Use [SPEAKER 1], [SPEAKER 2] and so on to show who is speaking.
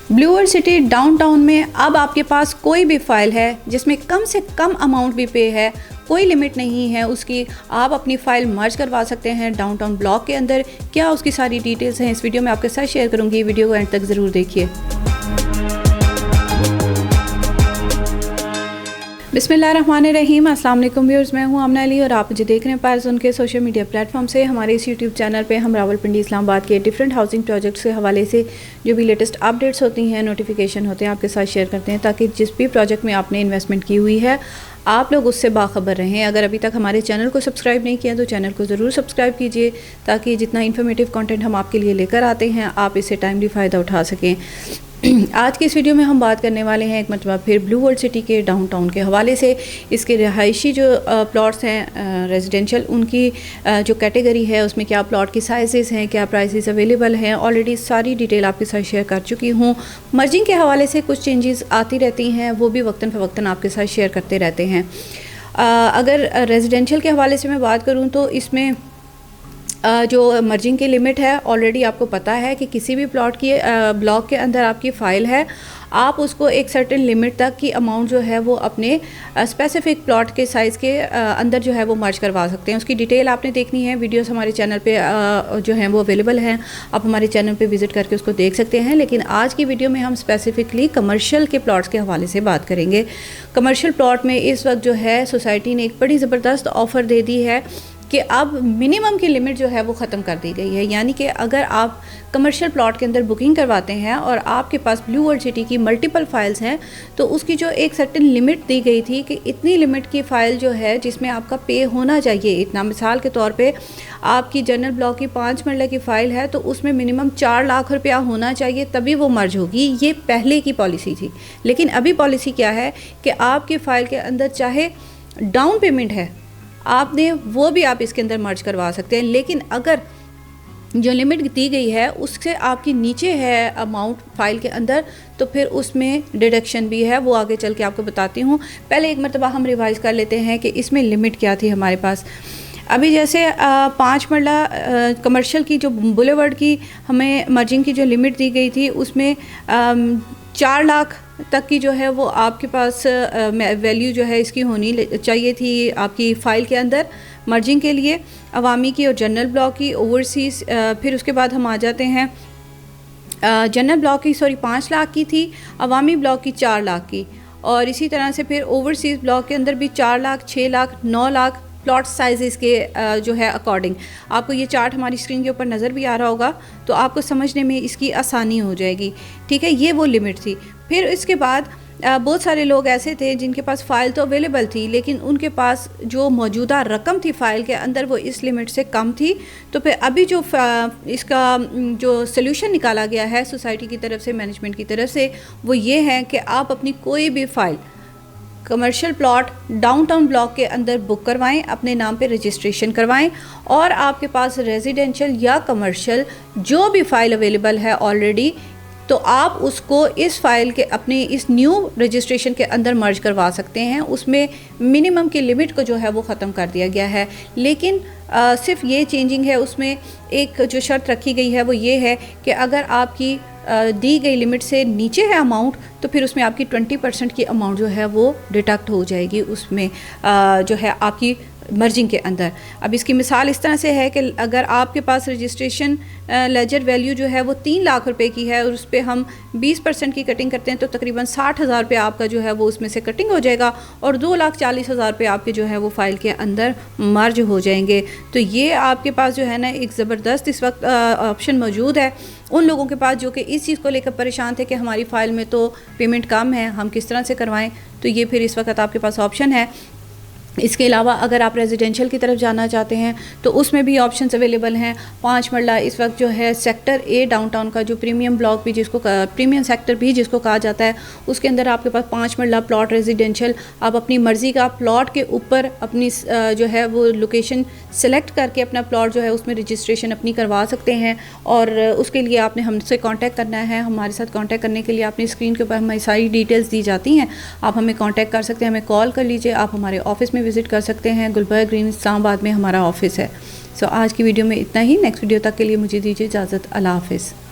[SPEAKER 1] Blue world city downtown में अब आपके पास कोई भी फाइल है जिसमें कम से कम अमाउंट भी पे है, कोई लिमिट नहीं है उसकी, आप अपनी फ़ाइल मर्ज करवा सकते हैं डाउनटाउन ब्लॉक के अंदर। क्या उसकी सारी डिटेल्स हैं इस वीडियो में आपके साथ शेयर करूंगी, वीडियो को एंड तक ज़रूर देखिए। बिस्मिल्लाहिर्रहमानिर्रहीम, अस्सलाम वालेकुम व्यूअर्स, मैं हूं आमना अली और आप मुझे देख रहे हैं पायरज़ोन के सोशल मीडिया प्लेटफॉर्म से। हमारे इस यूट्यूब चैनल पे हम रावलपिंडी इस्लामाबाद के डिफरेंट हाउसिंग प्रोजेक्ट्स के हवाले से जो भी लेटेस्ट अपडेट्स होती हैं, नोटिफिकेशन होते हैं, आपके साथ शेयर करते हैं ताकि जिस भी प्रोजेक्ट में आपने इन्वेस्टमेंट की हुई है आप लोग उससे बाखबर रहें। अगर अभी तक हमारे चैनल को सब्सक्राइब नहीं किया तो चैनल को ज़रूर सब्सक्राइब कीजिए ताकि जितना इन्फॉर्मेटिव कंटेंट हम आपके लिए लेकर आते हैं आप इससे टाइमली फ़ायदा उठा सकें। आज की इस वीडियो में हम बात करने वाले हैं एक मरतबा फिर ब्लू वर्ल्ड सिटी के डाउनटाउन के हवाले से। इसके रिहायशी जो प्लॉट्स हैं रेजिडेंशियल, उनकी जो कैटेगरी है उसमें क्या प्लॉट की साइजेस हैं, क्या प्राइसेस अवेलेबल हैं, ऑलरेडी सारी डिटेल आपके साथ शेयर कर चुकी हूँ। मर्जिंग के हवाले से कुछ चेंजेस आती रहती हैं, वो भी वक्तन फ़वक्तन आपके साथ शेयर करते रहते हैं। अगर रेजिडेंशियल के हवाले से मैं बात करूँ तो इसमें जो मर्जिंग की लिमिट है ऑलरेडी आपको पता है कि किसी भी प्लॉट की ब्लॉक के अंदर आपकी फ़ाइल है, आप उसको एक सर्टेन लिमिट तक की अमाउंट जो है वो अपने स्पेसिफिक प्लॉट के साइज़ के अंदर जो है वो मर्ज करवा सकते हैं। उसकी डिटेल आपने देखनी है, वीडियोस हमारे चैनल पे जो हैं वो अवेलेबल हैं, आप हमारे चैनल पे विज़िट करके उसको देख सकते हैं। लेकिन आज की वीडियो में हम स्पेसिफिकली कमर्शियल के प्लॉट्स के हवाले से बात करेंगे। कमर्शियल प्लॉट में इस वक्त जो है सोसाइटी ने एक बड़ी ज़बरदस्त ऑफ़र दे दी है कि अब मिनिमम की लिमिट जो है वो ख़त्म कर दी गई है। यानी कि अगर आप कमर्शियल प्लॉट के अंदर बुकिंग करवाते हैं और आपके पास ब्लू वर्ल्ड सिटी की मल्टीपल फाइल्स हैं तो उसकी जो एक सर्टेन लिमिट दी गई थी कि इतनी लिमिट की फ़ाइल जो है जिसमें आपका पे होना चाहिए इतना। मिसाल के तौर पे आपकी जनरल ब्लॉक की 5 मरला की फ़ाइल है तो उसमें मिनिमम 4 लाख रुपया होना चाहिए तभी वो मर्ज होगी। ये पहले की पॉलिसी थी, लेकिन अभी पॉलिसी क्या है कि आपकी फ़ाइल के अंदर चाहे डाउन पेमेंट है आपने वो भी आप इसके अंदर मर्ज करवा सकते हैं। लेकिन अगर जो लिमिट दी गई है उससे आपकी नीचे है अमाउंट फ़ाइल के अंदर तो फिर उसमें डिडक्शन भी है, वो आगे चल के आपको बताती हूँ। पहले एक मरतबा हम रिवाइज़ कर लेते हैं कि इसमें लिमिट क्या थी हमारे पास। अभी जैसे 5 मरला कमर्शियल की जो बुलेवर्ड की हमें मर्जिंग की जो लिमिट दी गई थी उसमें 4 लाख तक की जो है वो आपके पास वैल्यू जो है इसकी होनी चाहिए थी आपकी फ़ाइल के अंदर मर्जिंग के लिए, अवामी की और जनरल ब्लॉक की, ओवरसीज़। फिर उसके बाद हम आ जाते हैं जनरल ब्लॉक की 5 लाख की थी, अवामी ब्लॉक की 4 लाख की, और इसी तरह से फिर ओवरसीज़ ब्लॉक के अंदर भी 4 लाख, 6 लाख, 9 लाख प्लॉट साइज़ के जो है अकॉर्डिंग। आपको ये चार्ट हमारी स्क्रीन के ऊपर नज़र भी आ रहा होगा तो आपको समझने में इसकी आसानी हो जाएगी। ठीक है, ये वो लिमिट थी। फिर इसके बाद बहुत सारे लोग ऐसे थे जिनके पास फ़ाइल तो अवेलेबल थी लेकिन उनके पास जो मौजूदा रकम थी फ़ाइल के अंदर वो इस लिमिट से कम थी। तो फिर अभी जो इसका जो सल्यूशन निकाला गया है सोसाइटी की तरफ से, मैनेजमेंट की तरफ से, वो ये है कि आप अपनी कोई भी file commercial plot downtown block के अंदर बुक करवाएं, अपने नाम पे रजिस्ट्रेशन करवाएं और आपके पास रेजिडेंशियल या कमर्शियल जो भी फ़ाइल अवेलेबल है ऑलरेडी तो आप उसको इस फ़ाइल के अपने इस न्यू रजिस्ट्रेशन के अंदर मर्ज करवा सकते हैं। उसमें मिनिमम की लिमिट को जो है वो ख़त्म कर दिया गया है। लेकिन सिर्फ ये चेंजिंग है, उसमें एक जो शर्त रखी गई है वो ये है कि अगर आपकी दी गई लिमिट से नीचे है अमाउंट तो फिर उसमें आपकी 20% की अमाउंट जो है वो डिडक्ट हो जाएगी उसमें जो है आपकी मर्जिंग के अंदर। अब इसकी मिसाल इस तरह से है कि अगर आपके पास रजिस्ट्रेशन लेजर वैल्यू जो है वो 3 लाख रुपए की है और उस पर हम 20% की कटिंग करते हैं तो तकरीबन 60,000 रुपये आपका जो है वो उसमें से कटिंग हो जाएगा और 2,40,000 रुपये आपके जो है वो फ़ाइल के अंदर मर्ज हो जाएंगे। तो ये आपके पास जो है ना एक ज़बरदस्त इस वक्त ऑप्शन मौजूद है उन लोगों के पास जो कि इस चीज़ को लेकर परेशान थे कि हमारी फ़ाइल में तो पेमेंट कम है, हम किस तरह से करवाएं। तो ये फिर इस वक्त आपके पास ऑप्शन है। इसके अलावा अगर आप रेजिडेंशियल की तरफ जाना चाहते हैं तो उसमें भी ऑप्शंस अवेलेबल हैं। 5 मरला इस वक्त जो है सेक्टर ए डाउनटाउन का जो प्रीमियम ब्लॉक भी जिसको प्रीमियम सेक्टर भी जिसको कहा जाता है उसके अंदर आपके पास 5 मरला प्लॉट रेजिडेंशियल, आप अपनी मर्ज़ी का प्लॉट के ऊपर अपनी जो है वो लोकेशन सेलेक्ट करके अपना प्लॉट जो है उसमें रजिस्ट्रेशन अपनी करवा सकते हैं। और उसके लिए आपने हमसे कांटेक्ट करना है। हमारे साथ कांटेक्ट करने के लिए आपने स्क्रीन के ऊपर हमारी सारी डिटेल्स दी जाती हैं, आप हमें कांटेक्ट कर सकते हैं, हमें कॉल कर लीजिए, आप हमारे ऑफिस में विज़िट कर सकते हैं। गुलबर्ग ग्रीन इस्लामाबाद में हमारा ऑफिस है। आज की वीडियो में इतना ही। नेक्स्ट वीडियो तक के लिए मुझे दीजिए इजाज़त। अल्लाह हाफ़िज़।